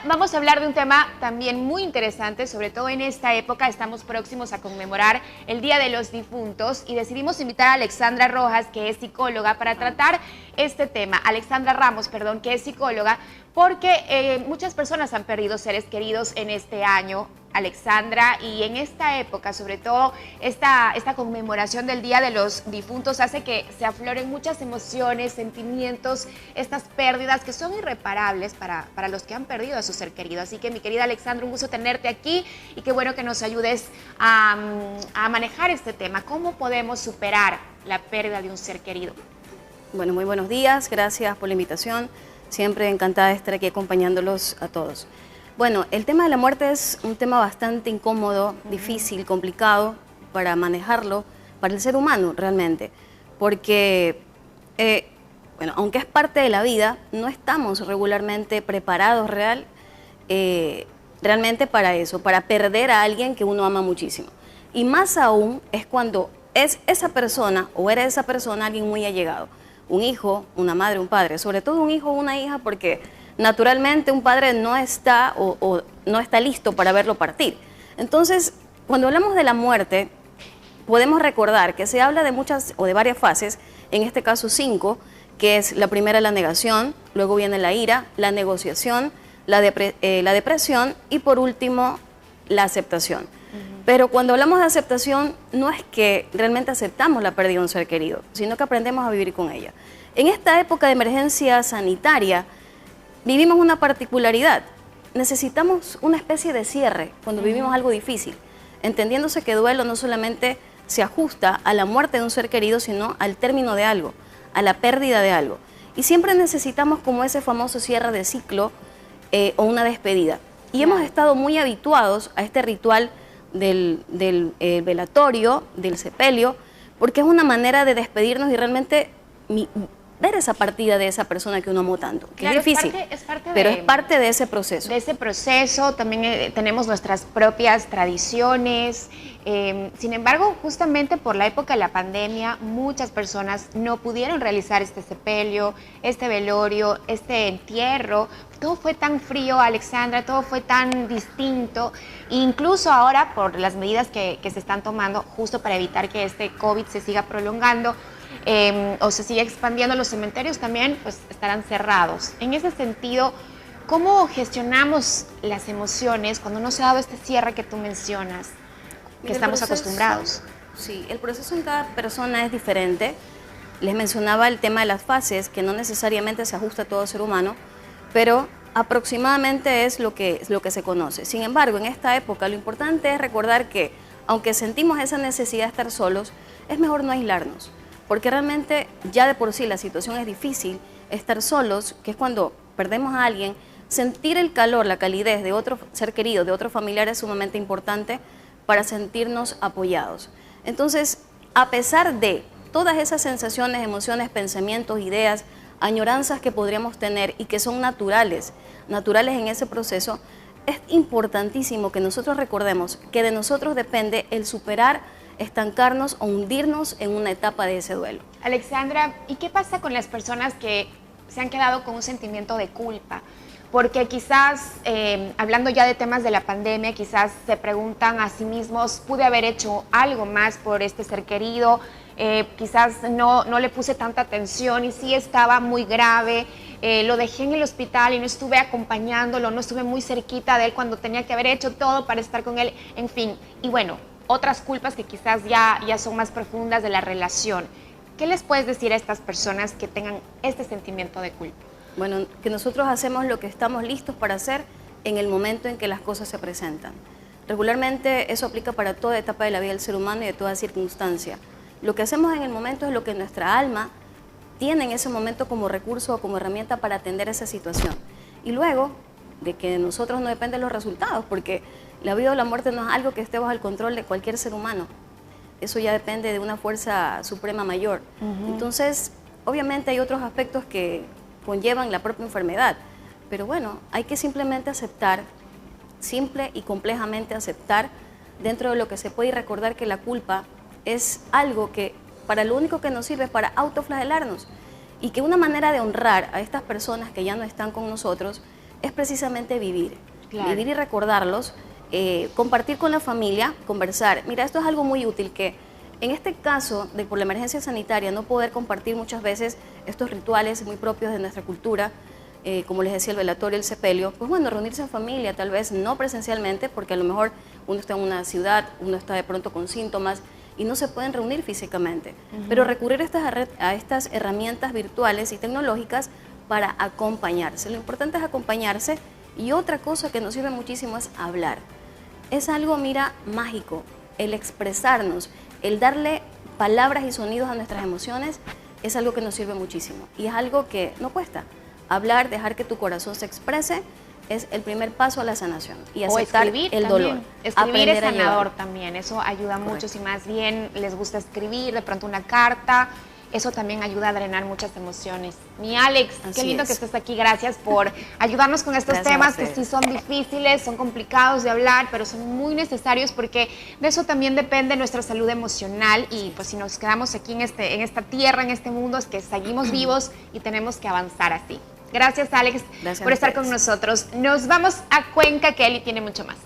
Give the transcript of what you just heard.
vamos a hablar de un tema también muy interesante, sobre todo en esta época. Estamos próximos a conmemorar el Día de los Difuntos y decidimos invitar a Alexandra Rojas, que es psicóloga, para tratar este tema. Alexandra Ramos, perdón, que es psicóloga, porque muchas personas han perdido seres queridos en este año, Alexandra, y en esta época, sobre todo esta conmemoración del Día de los Difuntos hace que se afloren muchas emociones, sentimientos, estas pérdidas que son irreparables para los que han perdido a su ser querido. Así que, mi querida Alexandra, un gusto tenerte aquí y qué bueno que nos ayudes a manejar este tema. ¿Cómo podemos superar la pérdida de un ser querido? Bueno, muy buenos días, gracias por la invitación. Siempre encantada de estar aquí acompañándolos a todos. Bueno, el tema de la muerte es un tema bastante incómodo, difícil, complicado para manejarlo para el ser humano realmente, porque, bueno, aunque es parte de la vida, no estamos regularmente preparados realmente para eso, para perder a alguien que uno ama muchísimo. Y más aún es cuando es esa persona o era esa persona alguien muy allegado, un hijo, una madre, un padre, sobre todo un hijo o una hija, porque naturalmente un padre no está o no está listo para verlo partir. Entonces, cuando hablamos de la muerte, podemos recordar que se habla de muchas o de varias fases, en este caso 5, que es la primera, la negación, luego viene la ira, la negociación, la depresión y por último la aceptación. Pero cuando hablamos de aceptación, no es que realmente aceptamos la pérdida de un ser querido, sino que aprendemos a vivir con ella. En esta época de emergencia sanitaria, vivimos una particularidad. Necesitamos una especie de cierre cuando vivimos algo difícil, entendiéndose que duelo no solamente se ajusta a la muerte de un ser querido, sino al término de algo, a la pérdida de algo. Y siempre necesitamos como ese famoso cierre de ciclo o una despedida. Y hemos estado muy habituados a este ritual del velatorio, del sepelio, porque es una manera de despedirnos y realmente ver esa partida de esa persona que uno amó tanto, que claro, es difícil, pero es parte de ese proceso. De ese proceso también tenemos nuestras propias tradiciones. Sin embargo, justamente por la época de la pandemia, muchas personas no pudieron realizar este sepelio, este velorio, este entierro. Todo fue tan frío, Alexandra, todo fue tan distinto. Incluso ahora, por las medidas que se están tomando justo para evitar que este COVID se siga prolongando, o se sigue expandiendo, los cementerios también pues estarán cerrados. En ese sentido, ¿cómo gestionamos las emociones cuando no se ha dado este cierre que tú mencionas, que estamos acostumbrados? Sí, el proceso en cada persona es diferente. Les mencionaba el tema de las fases, que no necesariamente se ajusta a todo ser humano, pero aproximadamente es lo que se conoce. Sin embargo, en esta época lo importante es recordar que, aunque sentimos esa necesidad de estar solos, es mejor no aislarnos, porque realmente ya de por sí la situación es difícil. Estar solos, que es cuando perdemos a alguien, sentir el calor, la calidez de otro ser querido, de otro familiar, es sumamente importante para sentirnos apoyados. Entonces, a pesar de todas esas sensaciones, emociones, pensamientos, ideas, añoranzas que podríamos tener y que son naturales en ese proceso, es importantísimo que nosotros recordemos que de nosotros depende el superar, estancarnos o hundirnos en una etapa de ese duelo. Alexandra, ¿y qué pasa con las personas que se han quedado con un sentimiento de culpa? Porque quizás, hablando ya de temas de la pandemia, quizás se preguntan a sí mismos, ¿pude haber hecho algo más por este ser querido? Quizás no le puse tanta atención y sí estaba muy grave, lo dejé en el hospital y no estuve acompañándolo, no estuve muy cerquita de él cuando tenía que haber hecho todo para estar con él, en fin. Y bueno, otras culpas que quizás ya son más profundas de la relación. ¿Qué les puedes decir a estas personas que tengan este sentimiento de culpa? Bueno, que nosotros hacemos lo que estamos listos para hacer en el momento en que las cosas se presentan. Regularmente eso aplica para toda etapa de la vida del ser humano y de toda circunstancia. Lo que hacemos en el momento es lo que nuestra alma tiene en ese momento como recurso o como herramienta para atender esa situación. Y luego, de que de nosotros no dependen los resultados, porque la vida o la muerte no es algo que esté bajo el control de cualquier ser humano. Eso ya depende de una fuerza suprema mayor. Entonces, obviamente hay otros aspectos que conllevan la propia enfermedad, pero bueno, hay que simplemente aceptar, simple y complejamente aceptar dentro de lo que se puede, y recordar que la culpa es algo que para lo único que nos sirve es para autoflagelarnos, y que una manera de honrar a estas personas que ya no están con nosotros es precisamente vivir. Claro. Vivir y recordarlos, compartir con la familia, conversar. Mira, esto es algo muy útil que en este caso de por la emergencia sanitaria no poder compartir muchas veces estos rituales muy propios de nuestra cultura, como les decía, el velatorio, el sepelio, pues bueno, reunirse en familia, tal vez no presencialmente, porque a lo mejor uno está en una ciudad, uno está de pronto con síntomas y no se pueden reunir físicamente, pero recurrir a estas herramientas virtuales y tecnológicas para acompañarse. Lo importante es acompañarse, y otra cosa que nos sirve muchísimo es hablar. Es algo, mira, mágico, el expresarnos, el darle palabras y sonidos a nuestras emociones, es algo que nos sirve muchísimo y es algo que no cuesta. Hablar, dejar que tu corazón se exprese, es el primer paso a la sanación y aceptar el dolor. Escribir es sanador también, eso ayuda mucho. Si más bien les gusta escribir, de pronto una carta, eso también ayuda a drenar muchas emociones. Mi Alex, qué lindo que estés aquí, gracias por ayudarnos con estos temas que sí son difíciles, son complicados de hablar, pero son muy necesarios porque de eso también depende nuestra salud emocional y pues si nos quedamos aquí en esta tierra, en este mundo, es que seguimos vivos y tenemos que avanzar así. Gracias, Alex, por estar con nosotros. Nos vamos a Cuenca, que Eli tiene mucho más.